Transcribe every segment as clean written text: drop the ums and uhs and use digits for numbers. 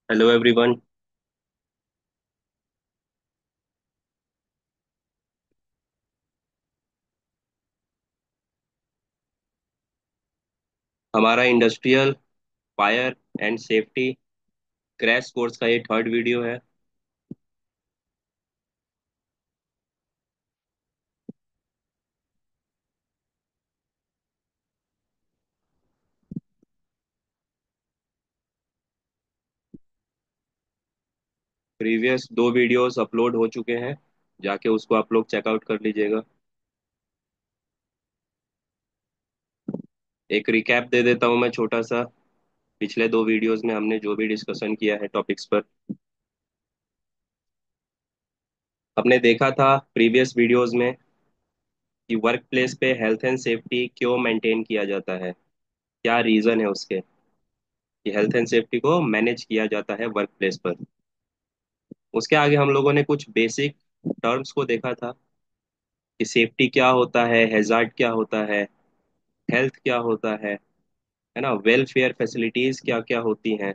Hello everyone. हमारा industrial fire and safety crash course का ये थर्ड वीडियो है। प्रीवियस दो वीडियोस अपलोड हो चुके हैं, जाके उसको आप लोग चेकआउट कर लीजिएगा। एक रिकैप दे देता हूँ मैं छोटा सा। पिछले दो वीडियोस में हमने जो भी डिस्कशन किया है टॉपिक्स पर, हमने देखा था प्रीवियस वीडियोस में कि वर्क प्लेस पे हेल्थ एंड सेफ्टी क्यों मेंटेन किया जाता है, क्या रीज़न है उसके कि हेल्थ एंड सेफ्टी को मैनेज किया जाता है वर्क प्लेस पर। उसके आगे हम लोगों ने कुछ बेसिक टर्म्स को देखा था कि सेफ्टी क्या होता है, हैजार्ड क्या होता है, हेल्थ क्या होता है ना, वेलफेयर फैसिलिटीज क्या क्या होती हैं,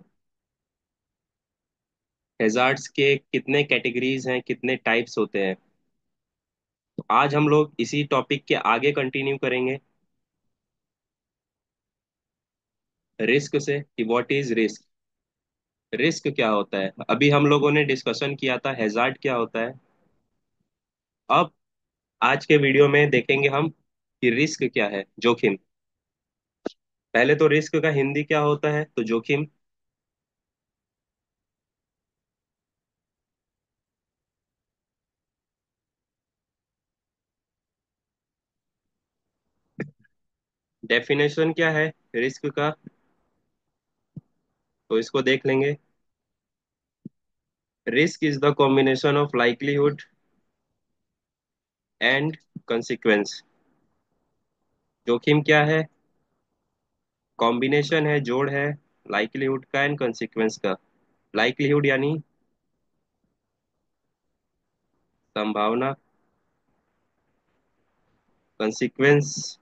हैजार्ड्स के कितने कैटेगरीज हैं, कितने टाइप्स होते हैं। तो आज हम लोग इसी टॉपिक के आगे कंटिन्यू करेंगे रिस्क से कि व्हाट इज रिस्क। रिस्क क्या होता है, अभी हम लोगों ने डिस्कशन किया था हैजार्ड क्या होता है। अब आज के वीडियो में देखेंगे हम कि रिस्क क्या है, जोखिम। पहले तो रिस्क का हिंदी क्या होता है, तो जोखिम। डेफिनेशन क्या है रिस्क का, तो इसको देख लेंगे। Risk is the combination of likelihood and consequence. जोखिम क्या है, कॉम्बिनेशन है, जोड़ है लाइकलीहुड का एंड कंसिक्वेंस का। लाइकलीहुड यानी संभावना, कंसिक्वेंस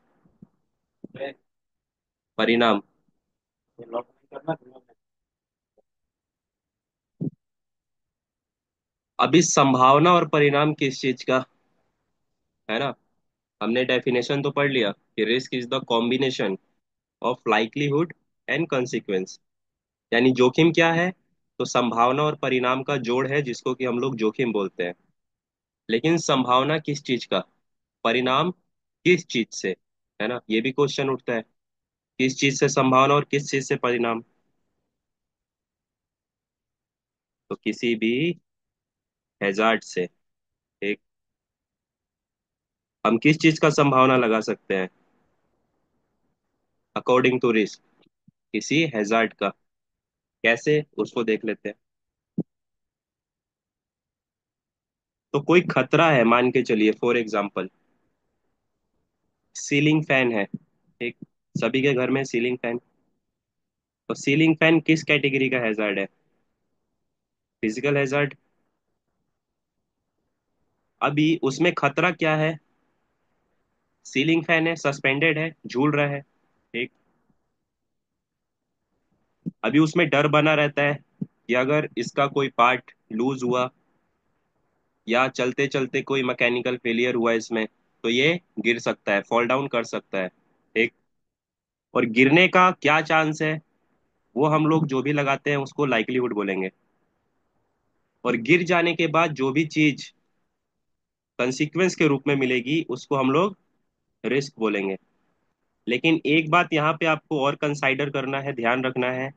परिणाम। अभी संभावना और परिणाम किस चीज का है ना, हमने डेफिनेशन तो पढ़ लिया कि risk is the combination of likelihood and consequence. यानी जोखिम क्या है, तो संभावना और परिणाम का जोड़ है जिसको कि हम लोग जोखिम बोलते हैं। लेकिन संभावना किस चीज का, परिणाम किस चीज से, है ना, ये भी क्वेश्चन उठता है। किस चीज से संभावना और किस चीज से परिणाम, तो किसी भी हैजार्ड से। एक, हम किस चीज का संभावना लगा सकते हैं अकॉर्डिंग टू रिस्क, किसी हैजार्ड का। कैसे, उसको देख लेते हैं। तो कोई खतरा है, मान के चलिए फॉर एग्जाम्पल सीलिंग फैन है। ठीक, सभी के घर में सीलिंग फैन। तो सीलिंग फैन किस कैटेगरी का हैजार्ड है, फिजिकल हैजार्ड। अभी उसमें खतरा क्या है, सीलिंग फैन है, सस्पेंडेड है, झूल रहा है। ठीक, अभी उसमें डर बना रहता है कि अगर इसका कोई पार्ट लूज हुआ या चलते चलते कोई मैकेनिकल फेलियर हुआ इसमें, तो ये गिर सकता है, फॉल डाउन कर सकता है। ठीक, और गिरने का क्या चांस है, वो हम लोग जो भी लगाते हैं उसको लाइकलीहुड बोलेंगे। और गिर जाने के बाद जो भी चीज कंसिक्वेंस के रूप में मिलेगी उसको हम लोग रिस्क बोलेंगे। लेकिन एक बात यहाँ पे आपको और कंसाइडर करना है, ध्यान रखना है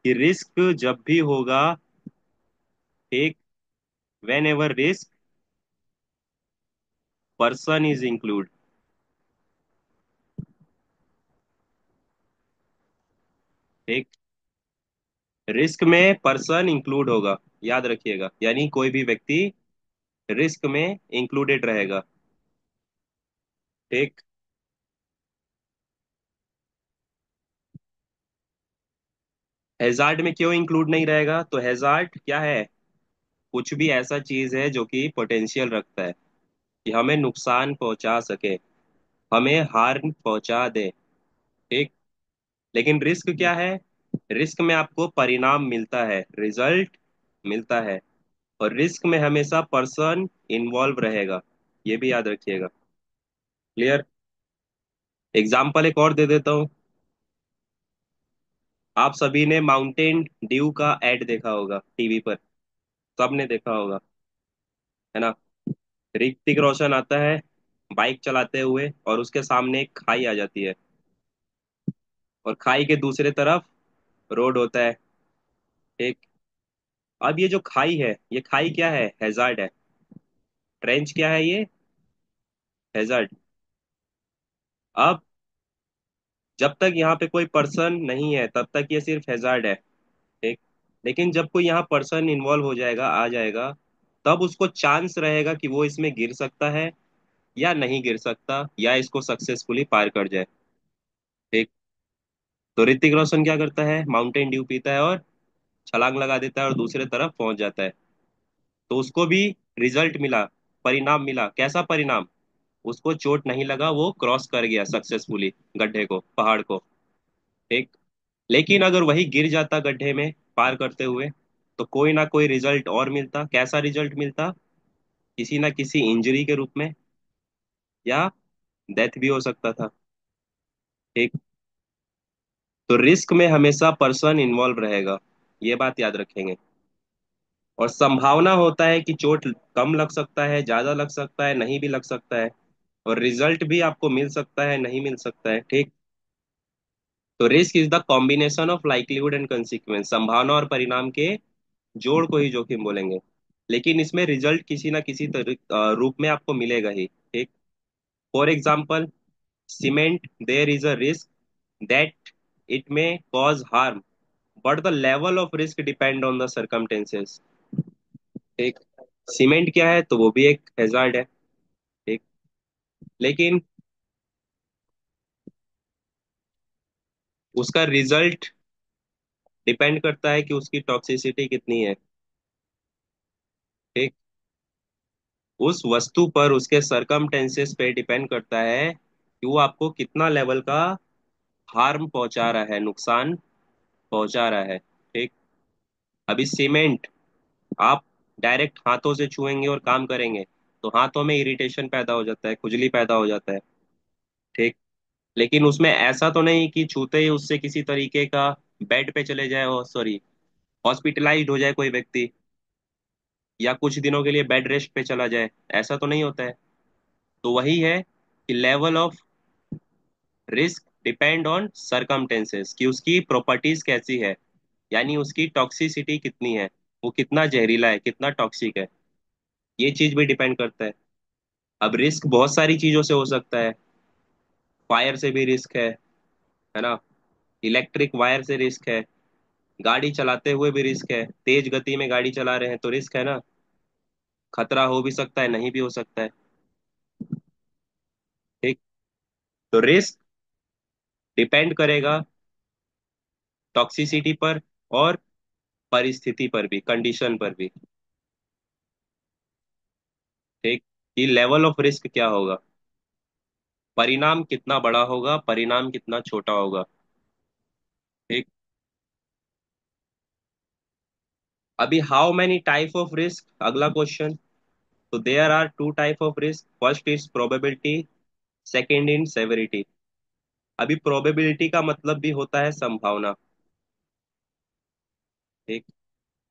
कि रिस्क जब भी होगा, ठीक, when ever risk person is include. ठीक, रिस्क में पर्सन इंक्लूड होगा, याद रखिएगा, यानी कोई भी व्यक्ति रिस्क में इंक्लूडेड रहेगा। ठीक, हैजार्ड में क्यों इंक्लूड नहीं रहेगा, तो हैजार्ड क्या है, कुछ भी ऐसा चीज है जो कि पोटेंशियल रखता है कि हमें नुकसान पहुंचा सके, हमें हार्म पहुंचा दे। ठीक, लेकिन रिस्क क्या है, रिस्क में आपको परिणाम मिलता है, रिजल्ट मिलता है। और रिस्क में हमेशा पर्सन इन्वॉल्व रहेगा, ये भी याद रखिएगा। क्लियर? एग्जाम्पल एक और दे देता हूँ। आप सभी ने माउंटेन ड्यू का एड देखा होगा टीवी पर, सबने देखा होगा, है ना? ऋतिक रोशन आता है बाइक चलाते हुए, और उसके सामने एक खाई आ जाती है, और खाई के दूसरे तरफ रोड होता है। ठीक। अब ये जो खाई है, ये खाई क्या है? हैजार्ड है। ट्रेंच क्या है ये? हैजार्ड। अब जब तक यहाँ पे कोई पर्सन नहीं है तब तक ये सिर्फ हैजार्ड है। ठीक। लेकिन जब कोई यहाँ पर्सन इन्वॉल्व हो जाएगा, आ जाएगा, तब उसको चांस रहेगा कि वो इसमें गिर सकता है या नहीं गिर सकता, या इसको सक्सेसफुली पार कर जाए। ठीक। तो ऋतिक रोशन क्या करता है? माउंटेन ड्यू पीता है और छलांग लगा देता है और दूसरे तरफ पहुंच जाता है। तो उसको भी रिजल्ट मिला, परिणाम मिला। कैसा परिणाम? उसको चोट नहीं लगा, वो क्रॉस कर गया सक्सेसफुली गड्ढे को, पहाड़ को। ठीक। लेकिन अगर वही गिर जाता गड्ढे में पार करते हुए, तो कोई ना कोई रिजल्ट और मिलता। कैसा रिजल्ट मिलता? किसी ना किसी इंजरी के रूप में, या डेथ भी हो सकता था। ठीक। तो रिस्क में हमेशा पर्सन इन्वॉल्व रहेगा, ये बात याद रखेंगे। और संभावना होता है कि चोट कम लग सकता है, ज्यादा लग सकता है, नहीं भी लग सकता है। और रिजल्ट भी आपको मिल सकता है, नहीं मिल सकता है। ठीक। तो risk is the combination of likelihood and consequence, संभावना और परिणाम के जोड़ को ही जोखिम बोलेंगे। लेकिन इसमें रिजल्ट किसी ना किसी रूप में आपको मिलेगा ही। ठीक। For example, cement, there is a risk that it may cause harm, but the level of risk depend on the circumstances. ठीक। सीमेंट क्या है? तो वो भी एक हैजार्ड है। ठीक। लेकिन उसका रिजल्ट डिपेंड करता है कि उसकी टॉक्सिसिटी कितनी है। ठीक। उस वस्तु पर, उसके सरकमटेंसेस पे डिपेंड करता है कि वो आपको कितना लेवल का हार्म पहुंचा रहा है, नुकसान पहुंचा रहा है। ठीक। अभी सीमेंट आप डायरेक्ट हाथों से छुएंगे और काम करेंगे, तो हाथों में इरिटेशन पैदा हो जाता है, खुजली पैदा हो जाता है। ठीक। लेकिन उसमें ऐसा तो नहीं कि छूते ही उससे किसी तरीके का बेड पे चले जाए, और सॉरी, हॉस्पिटलाइज्ड हो जाए कोई व्यक्ति, या कुछ दिनों के लिए बेड रेस्ट पे चला जाए। ऐसा तो नहीं होता है। तो वही है कि level of risk depend on circumstances, कि उसकी प्रॉपर्टीज कैसी है, यानी उसकी टॉक्सिसिटी कितनी है, वो कितना जहरीला है, कितना टॉक्सिक है, ये चीज भी डिपेंड करता है। अब रिस्क बहुत सारी चीजों से हो सकता है। फायर से भी रिस्क है ना? इलेक्ट्रिक वायर से रिस्क है। गाड़ी चलाते हुए भी रिस्क है, तेज गति में गाड़ी चला रहे हैं तो रिस्क है ना? खतरा हो भी सकता है, नहीं भी हो सकता है। ठीक। तो रिस्क डिपेंड करेगा टॉक्सिसिटी पर, और परिस्थिति पर भी, कंडीशन पर भी। ठीक। कि लेवल ऑफ रिस्क क्या होगा, परिणाम कितना बड़ा होगा, परिणाम कितना छोटा होगा। ठीक। अभी how many type of risk, अगला क्वेश्चन। तो there are two type of risk, first is probability, second in severity. अभी प्रोबेबिलिटी का मतलब भी होता है संभावना। ठीक।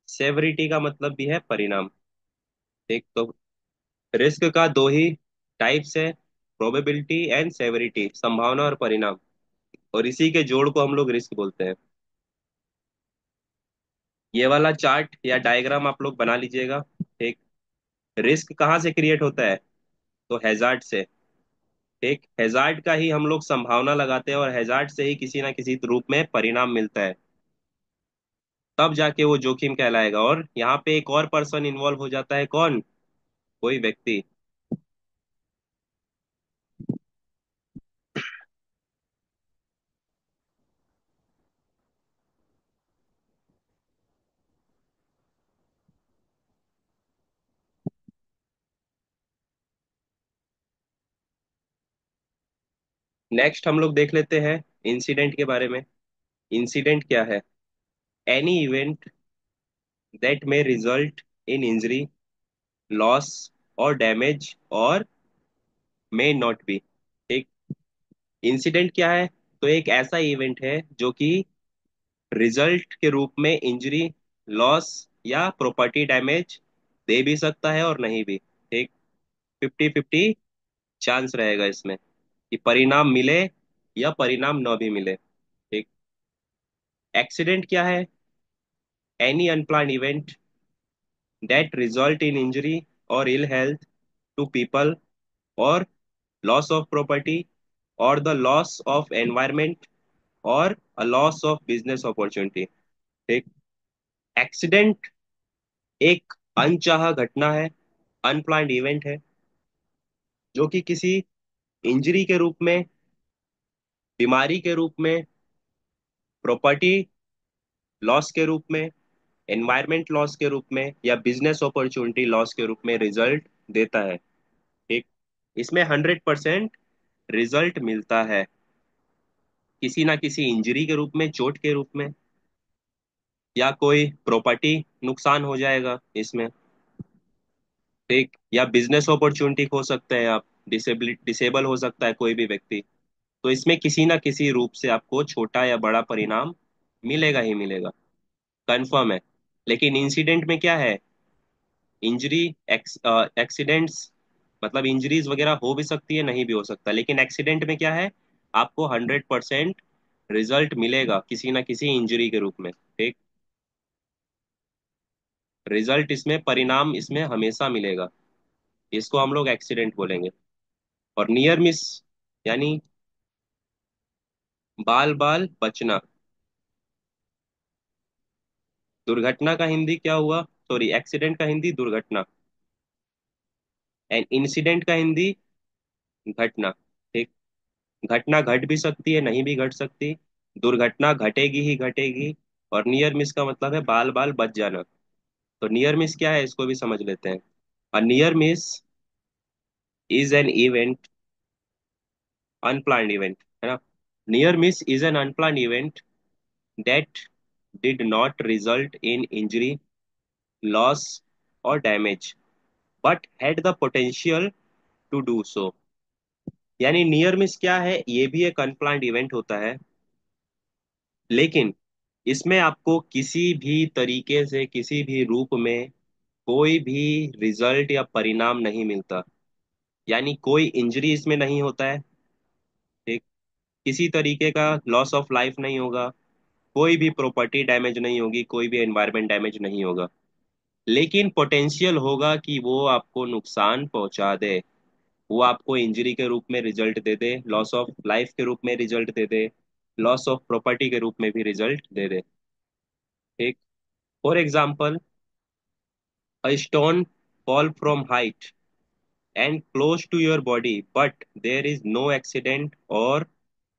सेवेरिटी का मतलब भी है परिणाम। ठीक। तो रिस्क का दो ही टाइप्स है, प्रोबेबिलिटी एंड सेवेरिटी, संभावना और परिणाम। और इसी के जोड़ को हम लोग रिस्क बोलते हैं। ये वाला चार्ट या डायग्राम आप लोग बना लीजिएगा। ठीक। रिस्क कहाँ से क्रिएट होता है? तो हैजार्ड से। ठीक। हैजार्ड का ही हम लोग संभावना लगाते हैं, और हैजार्ड से ही किसी ना किसी रूप में परिणाम मिलता है। तब जाके वो जोखिम कहलाएगा। और यहाँ पे एक और पर्सन इन्वॉल्व हो जाता है, कौन? कोई व्यक्ति। नेक्स्ट हम लोग देख लेते हैं इंसिडेंट के बारे में। इंसिडेंट क्या है? Any event that may result in injury, loss or damage or may not be। एक इंसिडेंट क्या है? तो एक ऐसा इवेंट है जो कि रिजल्ट के रूप में इंजरी, लॉस या प्रॉपर्टी डैमेज दे भी सकता है और नहीं भी। एक 50-50 चांस रहेगा इसमें कि परिणाम मिले या परिणाम न भी मिले। एक एक्सीडेंट क्या है? Any unplanned event that result in injury or ill health to people, or loss of property, or the loss of environment, or a loss of business opportunity। एक एक्सीडेंट एक अनचाहा घटना है, अनप्लान्ड इवेंट है, जो कि किसी इंजरी के रूप में, बीमारी के रूप में, प्रॉपर्टी लॉस के रूप में, एनवायरमेंट लॉस के रूप में या बिजनेस अपॉर्चुनिटी लॉस के रूप में रिजल्ट देता है। ठीक, इसमें 100% रिजल्ट मिलता है किसी ना किसी इंजरी के रूप में, चोट के रूप में, या कोई प्रॉपर्टी नुकसान हो जाएगा इसमें। ठीक, या बिजनेस अपॉर्चुनिटी हो सकते हैं आप, डिसेबल हो सकता है कोई भी व्यक्ति। तो इसमें किसी ना किसी रूप से आपको छोटा या बड़ा परिणाम मिलेगा ही मिलेगा, कंफर्म है। लेकिन इंसिडेंट में क्या है? इंजरी, एक्सीडेंट्स मतलब इंजरीज वगैरह हो भी सकती है, नहीं भी हो सकता, लेकिन एक्सीडेंट में क्या है? आपको 100% रिजल्ट मिलेगा किसी ना किसी इंजरी के रूप में। ठीक, रिजल्ट इसमें, परिणाम इसमें हमेशा मिलेगा। इसको हम लोग एक्सीडेंट बोलेंगे। और नियर मिस यानी बाल बाल बचना। दुर्घटना का हिंदी क्या हुआ? सॉरी, एक्सीडेंट का हिंदी दुर्घटना, एंड इंसिडेंट का हिंदी घटना। ठीक, घटना घट भी सकती है, नहीं भी घट सकती, दुर्घटना घटेगी ही घटेगी। और नियर मिस का मतलब है बाल बाल बच जाना। तो नियर मिस क्या है, इसको भी समझ लेते हैं। अ near miss is an event, unplanned event, है ना। Near miss is an unplanned event that did not result in injury, loss, or damage, but had the potential to do so। यानी नियर मिस क्या है? ये भी एक unplanned event होता है, लेकिन इसमें आपको किसी भी तरीके से, किसी भी रूप में कोई भी रिजल्ट या परिणाम नहीं मिलता। यानी कोई इंजरी इसमें नहीं होता है। ठीक, किसी तरीके का लॉस ऑफ लाइफ नहीं होगा, कोई भी प्रॉपर्टी डैमेज नहीं होगी, कोई भी एनवायरमेंट डैमेज नहीं होगा। लेकिन पोटेंशियल होगा कि वो आपको नुकसान पहुंचा दे। वो आपको इंजरी के रूप में रिजल्ट दे दे, लॉस ऑफ लाइफ के रूप में रिजल्ट दे दे, लॉस ऑफ प्रॉपर्टी के रूप में भी रिजल्ट दे दे। ठीक, for example, a stone fall from height and close to your body but there is no accident और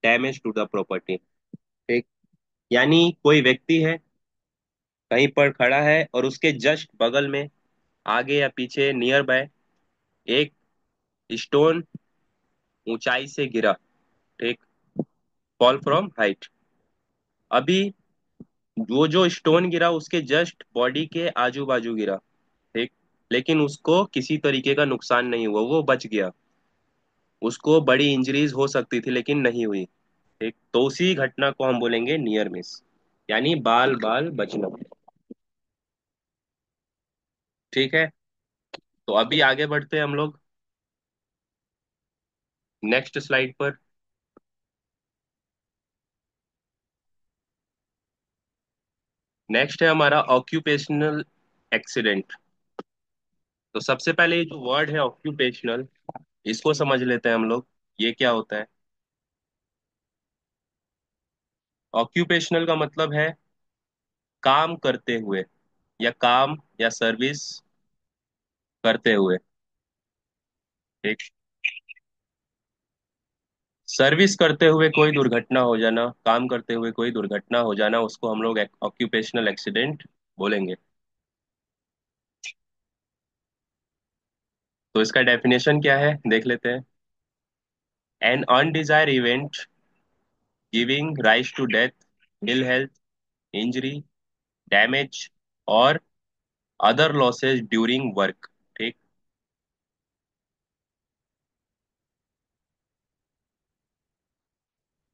डैमेज टू द प्रॉपर्टी। ठीक, यानी कोई व्यक्ति है, कहीं पर खड़ा है और उसके जस्ट बगल में, आगे या पीछे, नियर बाय, एक स्टोन ऊंचाई से गिरा। ठीक, फॉल फ्रॉम हाइट। अभी वो जो स्टोन गिरा उसके जस्ट बॉडी के आजू बाजू गिरा। ठीक, लेकिन उसको किसी तरीके का नुकसान नहीं हुआ, वो बच गया। उसको बड़ी इंजरीज हो सकती थी लेकिन नहीं हुई। ठीक, तो उसी घटना को हम बोलेंगे नियर मिस, यानी बाल बाल बचना। ठीक है, तो अभी आगे बढ़ते हैं हम लोग नेक्स्ट स्लाइड पर। नेक्स्ट है हमारा ऑक्यूपेशनल एक्सीडेंट। तो सबसे पहले ये जो वर्ड है ऑक्यूपेशनल, इसको समझ लेते हैं हम लोग, ये क्या होता है। ऑक्यूपेशनल का मतलब है काम करते हुए, या काम या सर्विस करते हुए। ठीक, सर्विस करते हुए कोई दुर्घटना हो जाना, काम करते हुए कोई दुर्घटना हो जाना, उसको हम लोग ऑक्यूपेशनल एक्सीडेंट बोलेंगे। तो इसका डेफिनेशन क्या है, देख लेते हैं। An undesired event giving rise to death, ill health, injury, damage और अदर लॉसेस ड्यूरिंग वर्क। ठीक।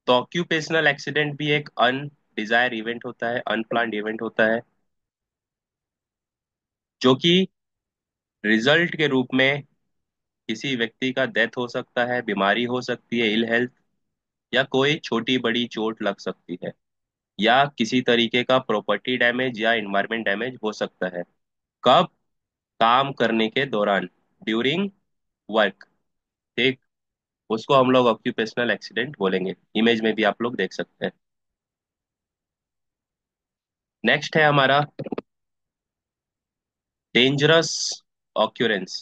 तो ऑक्यूपेशनल एक्सीडेंट भी एक अनडिजायर इवेंट होता है, अनप्लान्ड इवेंट होता है, जो कि रिजल्ट के रूप में किसी व्यक्ति का डेथ हो सकता है, बीमारी हो सकती है, इल हेल्थ, या कोई छोटी बड़ी चोट लग सकती है, या किसी तरीके का प्रॉपर्टी डैमेज या इन्वायरमेंट डैमेज हो सकता है। कब? काम करने के दौरान, ड्यूरिंग वर्क। ठीक। उसको हम लोग ऑक्यूपेशनल एक्सीडेंट बोलेंगे, इमेज में भी आप लोग देख सकते हैं। नेक्स्ट है हमारा डेंजरस ऑक्यूरेंस।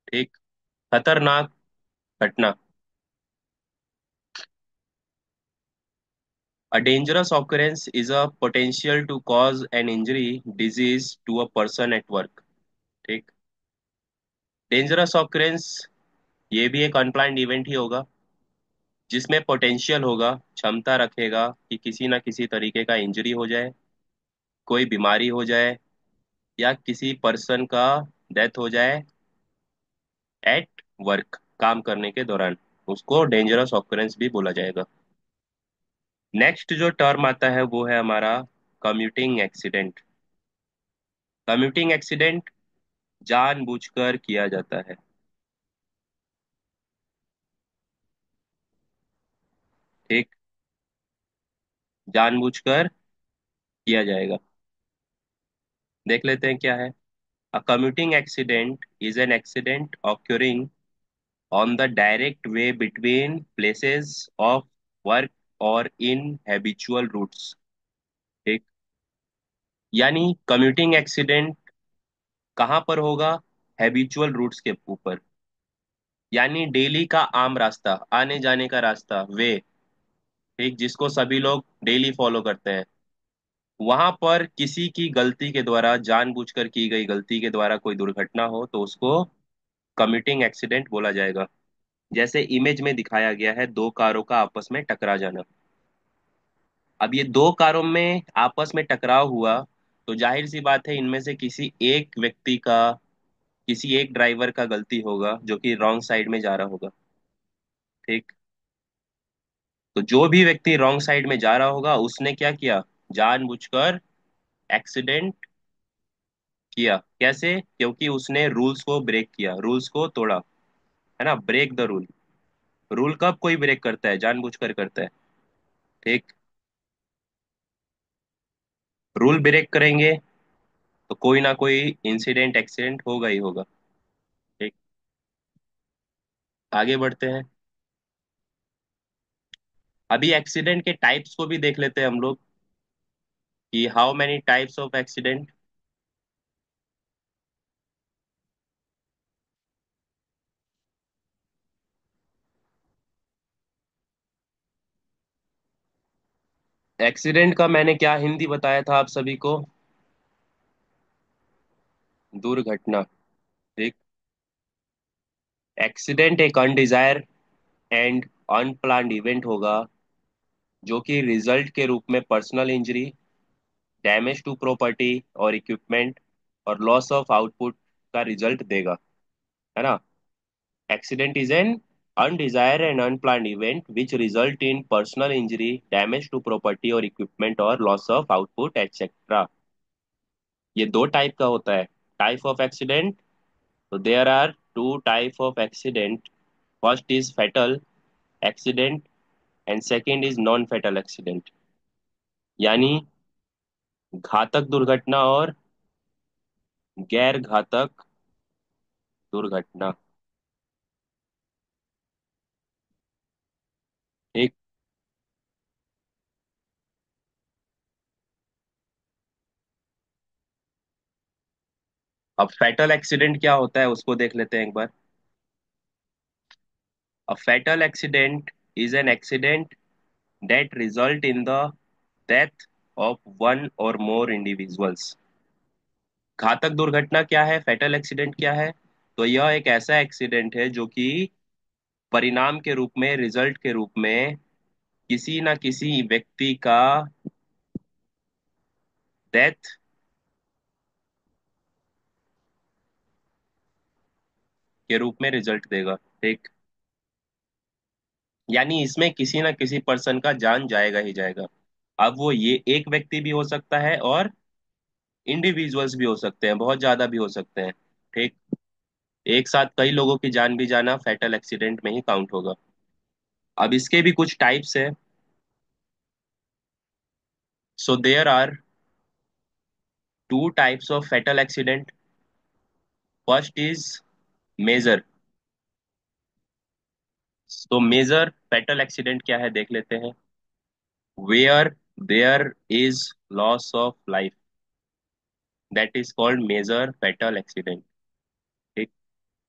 ठीक। खतरनाक घटना। A dangerous occurrence is a potential to cause an injury, disease to a person at work। ठीक। डेंजरस ऑक्यूरेंस ये भी एक अनप्लान्ड इवेंट ही होगा, जिसमें पोटेंशियल होगा, क्षमता रखेगा कि किसी ना किसी तरीके का इंजरी हो जाए, कोई बीमारी हो जाए, या किसी पर्सन का डेथ हो जाए एट वर्क, काम करने के दौरान। उसको डेंजरस ऑक्यूरेंस भी बोला जाएगा। नेक्स्ट जो टर्म आता है वो है हमारा कम्यूटिंग एक्सीडेंट। कम्यूटिंग एक्सीडेंट जानबूझकर किया जाता है। ठीक। जानबूझकर किया जाएगा। देख लेते हैं क्या है। A commuting accident is an accident occurring on the direct way between places of work or in habitual routes। ठीक। यानी कम्यूटिंग एक्सीडेंट कहाँ पर होगा? हैबिचुअल रूट्स के ऊपर, यानी डेली का आम रास्ता, आने जाने का रास्ता, वे। ठीक। जिसको सभी लोग डेली फॉलो करते हैं, वहां पर किसी की गलती के द्वारा, जानबूझकर की गई गलती के द्वारा कोई दुर्घटना हो तो उसको कम्यूटिंग एक्सीडेंट बोला जाएगा। जैसे इमेज में दिखाया गया है, दो कारों का आपस में टकरा जाना। अब ये दो कारों में आपस में टकराव हुआ, तो जाहिर सी बात है इनमें से किसी एक व्यक्ति का, किसी एक ड्राइवर का गलती होगा जो कि रॉन्ग साइड में जा रहा होगा। ठीक। तो जो भी व्यक्ति रॉन्ग साइड में जा रहा होगा उसने क्या किया? जानबूझकर एक्सीडेंट किया। कैसे? क्योंकि उसने रूल्स को ब्रेक किया, रूल्स को तोड़ा, है ना, ब्रेक द रूल। रूल कब कोई ब्रेक करता है? जानबूझकर करता है। ठीक। रूल ब्रेक करेंगे तो कोई ना कोई इंसिडेंट, एक्सीडेंट होगा ही होगा। ठीक। आगे बढ़ते हैं। अभी एक्सीडेंट के टाइप्स को भी देख लेते हैं हम लोग, कि how many types of accident. Accident का मैंने क्या हिंदी बताया था आप सभी को? दुर्घटना। ठीक। एक्सीडेंट एक अनडिजायर एंड अनप्लान्ड इवेंट होगा, जो कि रिजल्ट के रूप में personal injury, damage to property और इक्विपमेंट, और लॉस ऑफ आउटपुट का रिजल्ट देगा, है ना। Accident is an undesired and unplanned event which result in personal injury, damage to property or equipment, or loss of output etc। ये दो type का होता है। टाइप ऑफ एक्सीडेंट, तो there are two type of accident. First is fatal accident and second is non fatal accident. यानी घातक दुर्घटना और गैर घातक दुर्घटना। ठीक। अब फैटल एक्सीडेंट क्या होता है उसको देख लेते हैं एक बार। A fatal accident is an accident that result in the death of one or more individuals। घातक दुर्घटना क्या है? फैटल एक्सीडेंट क्या है? तो यह एक ऐसा एक्सीडेंट है जो कि परिणाम के रूप में, रिजल्ट के रूप में किसी ना किसी व्यक्ति का डेथ के रूप में रिजल्ट देगा। ठीक। यानी इसमें किसी ना किसी पर्सन का जान जाएगा ही जाएगा। अब वो ये एक व्यक्ति भी हो सकता है और इंडिविजुअल्स भी हो सकते हैं, बहुत ज्यादा भी हो सकते हैं। ठीक। एक साथ कई लोगों की जान भी जाना फैटल एक्सीडेंट में ही काउंट होगा। अब इसके भी कुछ टाइप्स है। So there are two types of fatal accident. First is major. तो मेजर फैटल एक्सीडेंट क्या है देख लेते हैं। Where there is loss of life, that is called major fatal accident. ठीक।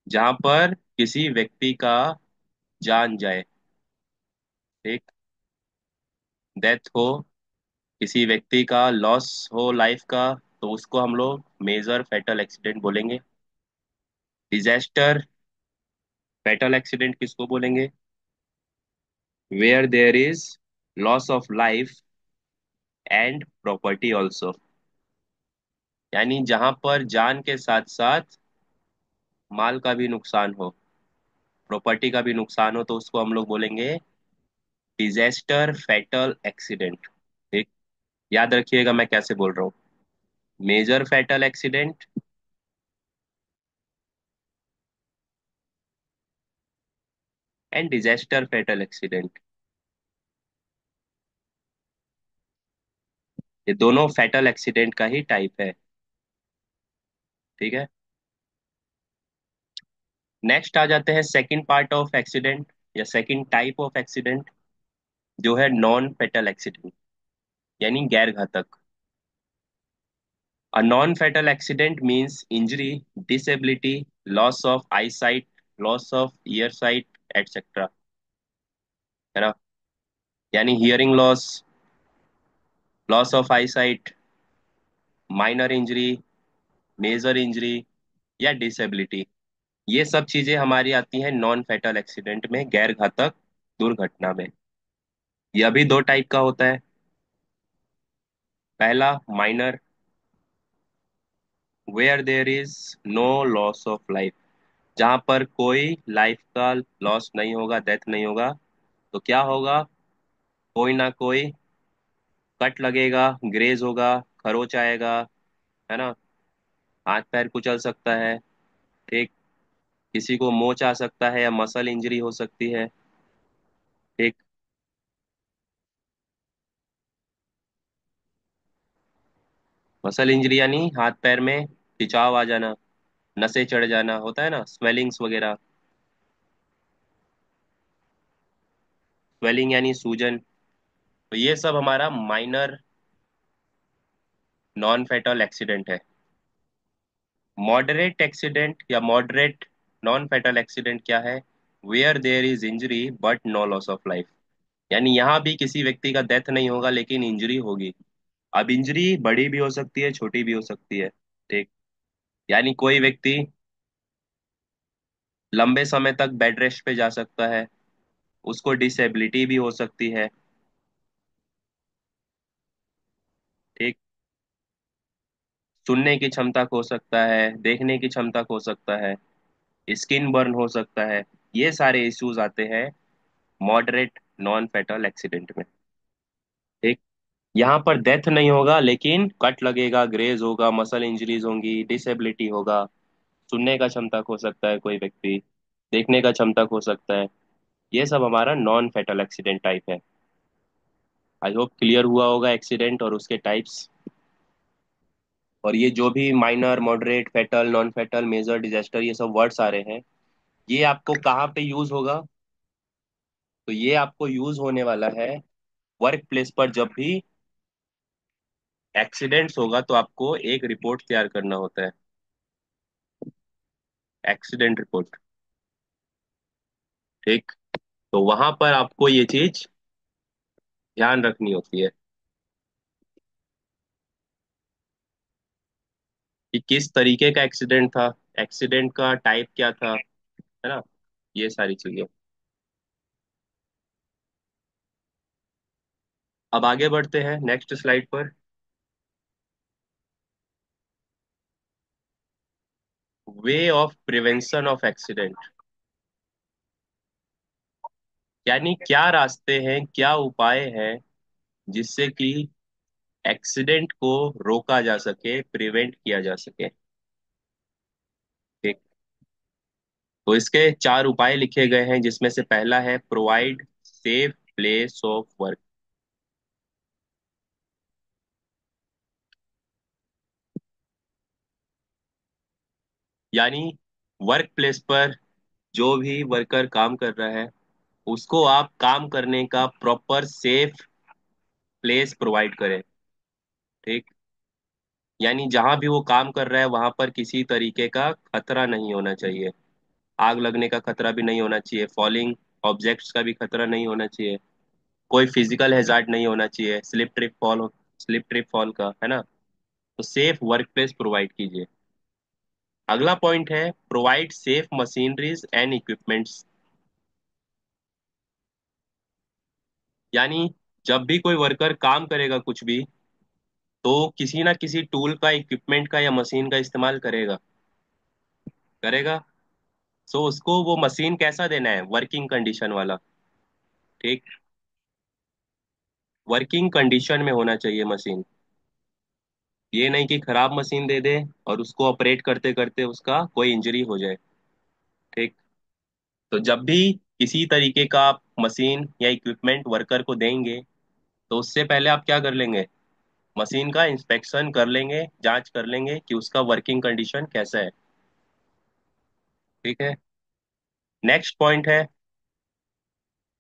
जहां पर किसी व्यक्ति का जान जाए। ठीक। डेथ हो, किसी व्यक्ति का लॉस हो लाइफ का, तो उसको हम लोग मेजर फैटल एक्सीडेंट बोलेंगे। डिजास्टर फैटल एक्सीडेंट किसको बोलेंगे? Where there is loss of life and property also. यानी जहां पर जान के साथ साथ माल का भी नुकसान हो, प्रॉपर्टी का भी नुकसान हो, तो उसको हम लोग बोलेंगे डिजास्टर फैटल एक्सीडेंट। ठीक। याद रखिएगा मैं कैसे बोल रहा हूँ। Major fatal accident and disaster fatal accident, ये दोनों फैटल एक्सीडेंट का ही टाइप है। ठीक है। नेक्स्ट आ जाते हैं सेकंड पार्ट ऑफ एक्सीडेंट या सेकंड टाइप ऑफ एक्सीडेंट, जो है नॉन फैटल एक्सीडेंट, यानी गैर घातक। A non-fatal accident means injury, disability, loss of eyesight, loss of earsight, etc. है ना? यानी hearing loss, loss of eyesight, minor injury, major injury या डिसेबिलिटी, ये सब चीजें हमारी आती हैं नॉन फैटल एक्सीडेंट में, गैर घातक दुर्घटना में। यह भी दो टाइप का होता है। पहला minor, where there is no loss of life, जहां पर कोई लाइफ का लॉस नहीं होगा, डेथ नहीं होगा, तो क्या होगा? कोई ना कोई कट लगेगा, ग्रेज होगा, खरोच आएगा, है ना? हाथ पैर कुचल सकता है। ठीक। किसी को मोच आ सकता है या मसल इंजरी हो सकती है। ठीक। मसल इंजरी यानी हाथ पैर में खिंचाव आ जाना, नसें चढ़ जाना, होता है ना, स्वेलिंग्स वगैरह। स्वेलिंग यानी सूजन। तो ये सब हमारा माइनर नॉन फेटल एक्सीडेंट है। मॉडरेट एक्सीडेंट या मॉडरेट नॉन फेटल एक्सीडेंट क्या है? Where there is injury but no loss of life, यानी यहाँ भी किसी व्यक्ति का डेथ नहीं होगा लेकिन इंजरी होगी। अब इंजरी बड़ी भी हो सकती है, छोटी भी हो सकती है। ठीक। यानी कोई व्यक्ति लंबे समय तक बेड रेस्ट पे जा सकता है, उसको डिसेबिलिटी भी हो सकती है। ठीक। सुनने की क्षमता खो सकता है, देखने की क्षमता खो सकता है, स्किन बर्न हो सकता है। ये सारे इश्यूज आते हैं मॉडरेट नॉन फेटल एक्सीडेंट में। ठीक। यहाँ पर डेथ नहीं होगा लेकिन कट लगेगा, ग्रेज होगा, मसल इंजरीज होंगी, डिसेबिलिटी होगा, सुनने का क्षमता खो सकता है कोई व्यक्ति, देखने का क्षमता खो सकता है। ये सब हमारा नॉन फेटल एक्सीडेंट टाइप है। आई होप क्लियर हुआ होगा एक्सीडेंट और उसके टाइप्स। और ये जो भी minor, moderate, fatal, non fatal, major, disaster, ये सब वर्ड्स आ रहे हैं, ये आपको कहाँ पे यूज होगा? तो ये आपको यूज होने वाला है वर्क प्लेस पर। जब भी एक्सीडेंट्स होगा तो आपको एक रिपोर्ट तैयार करना होता है, एक्सीडेंट रिपोर्ट। ठीक। तो वहां पर आपको ये चीज ध्यान रखनी होती है कि किस तरीके का एक्सीडेंट था, एक्सीडेंट का टाइप क्या था, है ना? ये सारी चीजें। अब आगे बढ़ते हैं नेक्स्ट स्लाइड पर। Way of prevention of accident, यानी क्या रास्ते हैं, क्या उपाय हैं जिससे कि एक्सीडेंट को रोका जा सके, प्रिवेंट किया जा सके। ठीक। तो इसके चार उपाय लिखे गए हैं, जिसमें से पहला है provide safe place of work. यानी वर्क प्लेस पर जो भी वर्कर काम कर रहा है, उसको आप काम करने का प्रॉपर सेफ प्लेस प्रोवाइड करें। ठीक। यानी जहां भी वो काम कर रहा है वहां पर किसी तरीके का खतरा नहीं होना चाहिए। आग लगने का खतरा भी नहीं होना चाहिए, फॉलिंग ऑब्जेक्ट्स का भी खतरा नहीं होना चाहिए, कोई फिजिकल हैजार्ड नहीं होना चाहिए, स्लिप ट्रिप फॉल का, है ना। तो सेफ वर्क प्लेस प्रोवाइड कीजिए। अगला पॉइंट है provide safe machineries and equipments. यानी जब भी कोई वर्कर काम करेगा कुछ भी, तो किसी ना किसी टूल का, इक्विपमेंट का या मशीन का इस्तेमाल करेगा। करेगा। सो उसको वो मशीन कैसा देना है, वर्किंग कंडीशन वाला। ठीक। वर्किंग कंडीशन में होना चाहिए मशीन। ये नहीं कि खराब मशीन दे दे और उसको ऑपरेट करते करते उसका कोई इंजरी हो जाए। ठीक। तो जब भी किसी तरीके का आप मशीन या इक्विपमेंट वर्कर को देंगे, तो उससे पहले आप क्या कर लेंगे, मशीन का इंस्पेक्शन कर लेंगे, जांच कर लेंगे कि उसका वर्किंग कंडीशन कैसा है। ठीक है। नेक्स्ट पॉइंट है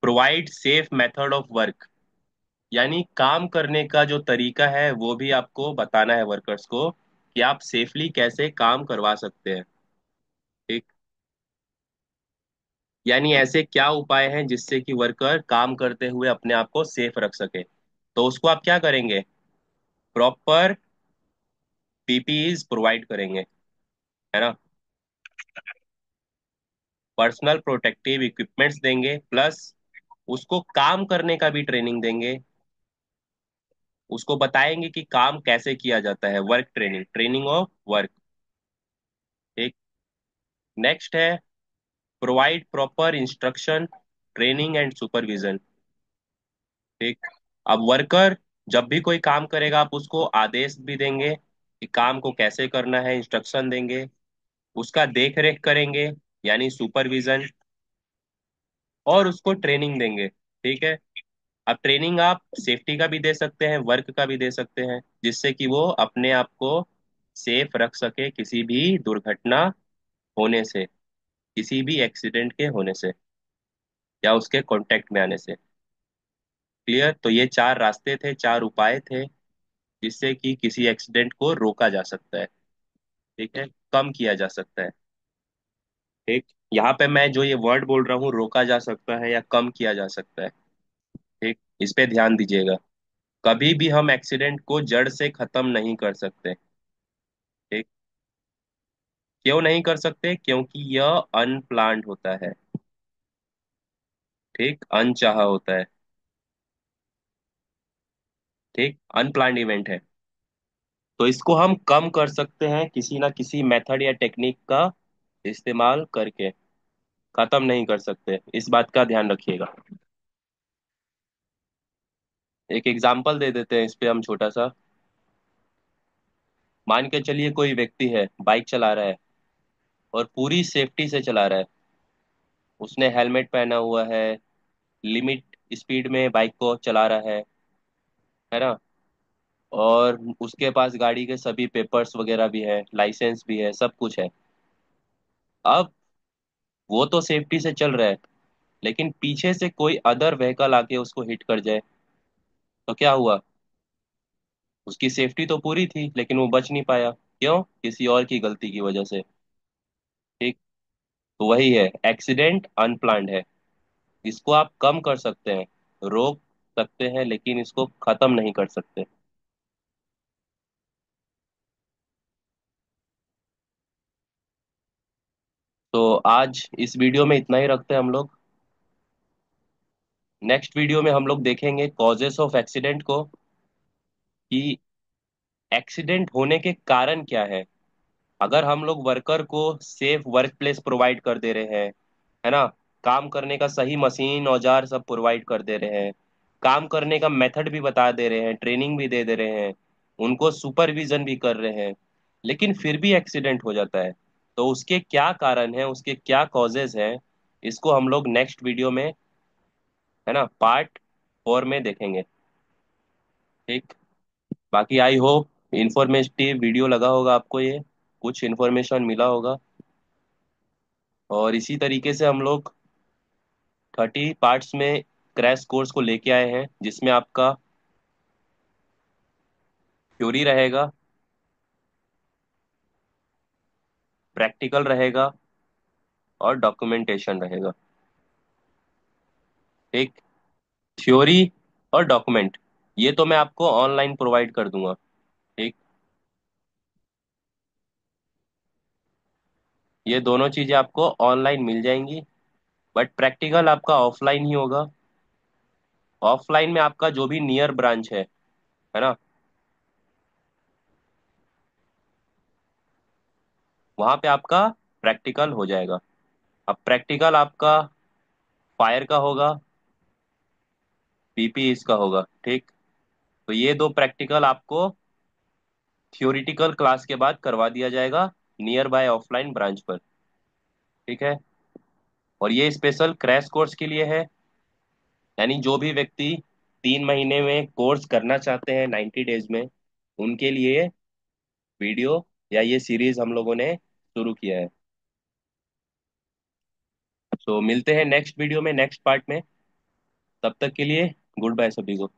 provide safe method of work. यानी काम करने का जो तरीका है वो भी आपको बताना है वर्कर्स को, कि आप सेफली कैसे काम करवा सकते हैं। ठीक। यानी ऐसे क्या उपाय हैं जिससे कि वर्कर काम करते हुए अपने आप को सेफ रख सके। तो उसको आप क्या करेंगे, प्रॉपर पीपीईज प्रोवाइड करेंगे, है ना। पर्सनल प्रोटेक्टिव इक्विपमेंट्स देंगे, प्लस उसको काम करने का भी ट्रेनिंग देंगे। उसको बताएंगे कि काम कैसे किया जाता है, work training, training of work. ठीक। नेक्स्ट है provide proper instruction, training and supervision. ठीक। अब वर्कर जब भी कोई काम करेगा, आप उसको आदेश भी देंगे कि काम को कैसे करना है, इंस्ट्रक्शन देंगे, उसका देख रेख करेंगे, यानी सुपरविजन, और उसको ट्रेनिंग देंगे। ठीक है। अब ट्रेनिंग आप सेफ्टी का भी दे सकते हैं, वर्क का भी दे सकते हैं, जिससे कि वो अपने आप को सेफ रख सके किसी भी दुर्घटना होने से, किसी भी एक्सीडेंट के होने से, या उसके कांटेक्ट में आने से। क्लियर। तो ये चार रास्ते थे, चार उपाय थे जिससे कि किसी एक्सीडेंट को रोका जा सकता है। ठीक है, कम किया जा सकता है। ठीक। यहाँ पे मैं जो ये वर्ड बोल रहा हूँ, रोका जा सकता है या कम किया जा सकता है। ठीक, इस पे ध्यान दीजिएगा। कभी भी हम एक्सीडेंट को जड़ से खत्म नहीं कर सकते। ठीक। क्यों नहीं कर सकते, क्योंकि यह अनप्लान्ड होता है। ठीक, अनचाहा होता है। ठीक, अनप्लान्ड इवेंट है। तो इसको हम कम कर सकते हैं किसी ना किसी मेथड या टेक्निक का इस्तेमाल करके। खत्म नहीं कर सकते, इस बात का ध्यान रखिएगा। एक एग्जाम्पल दे देते हैं इस पे हम, छोटा सा। मान के चलिए कोई व्यक्ति है, बाइक चला रहा है और पूरी सेफ्टी से चला रहा है। उसने हेलमेट पहना हुआ है, लिमिट स्पीड में बाइक को चला रहा है ना। और उसके पास गाड़ी के सभी पेपर्स वगैरह भी है, लाइसेंस भी है, सब कुछ है। अब वो तो सेफ्टी से चल रहा है, लेकिन पीछे से कोई अदर व्हीकल आके उसको हिट कर जाए, तो क्या हुआ। उसकी सेफ्टी तो पूरी थी लेकिन वो बच नहीं पाया, क्यों, किसी और की गलती की वजह से। ठीक। तो वही है, एक्सीडेंट अनप्लान्ड है। इसको आप कम कर सकते हैं, रोक सकते हैं, लेकिन इसको खत्म नहीं कर सकते। तो आज इस वीडियो में इतना ही रखते हैं हम लोग। नेक्स्ट वीडियो में हम लोग देखेंगे कॉजेस ऑफ एक्सीडेंट को, कि एक्सीडेंट होने के कारण क्या है, अगर हम लोग वर्कर को सेफ वर्क प्लेस प्रोवाइड कर दे रहे हैं, है ना, काम करने का सही मशीन औजार सब प्रोवाइड कर दे रहे हैं, काम करने का मेथड भी बता दे रहे हैं, ट्रेनिंग भी दे दे रहे हैं, उनको सुपरविजन भी कर रहे हैं, लेकिन फिर भी एक्सीडेंट हो जाता है, तो उसके क्या कारण है, उसके क्या कॉजेज हैं, इसको हम लोग नेक्स्ट वीडियो में, है ना, पार्ट 4 में देखेंगे। ठीक। बाकी आई होप इंफॉर्मेटिव वीडियो लगा होगा आपको, ये कुछ इन्फॉर्मेशन मिला होगा। और इसी तरीके से हम लोग 30 पार्ट्स में क्रैश कोर्स को लेके आए हैं, जिसमें आपका थ्योरी रहेगा, प्रैक्टिकल रहेगा, और डॉक्यूमेंटेशन रहेगा। ठीक। थ्योरी और डॉक्यूमेंट ये तो मैं आपको ऑनलाइन प्रोवाइड कर दूंगा। ठीक। ये दोनों चीजें आपको ऑनलाइन मिल जाएंगी, बट प्रैक्टिकल आपका ऑफलाइन ही होगा। ऑफलाइन में आपका जो भी नियर ब्रांच है ना, वहां पे आपका प्रैक्टिकल हो जाएगा। अब प्रैक्टिकल आपका फायर का होगा, पीपीई का होगा। ठीक। तो ये दो प्रैक्टिकल आपको थियोरिटिकल क्लास के बाद करवा दिया जाएगा नियर बाय ऑफलाइन ब्रांच पर। ठीक है। और ये स्पेशल क्रैश कोर्स के लिए है, यानी जो भी व्यक्ति 3 महीने में कोर्स करना चाहते हैं 90 डेज में, उनके लिए वीडियो या ये सीरीज हम लोगों ने शुरू किया है। तो मिलते हैं नेक्स्ट वीडियो में, नेक्स्ट पार्ट में। तब तक के लिए गुड बाय सभी को।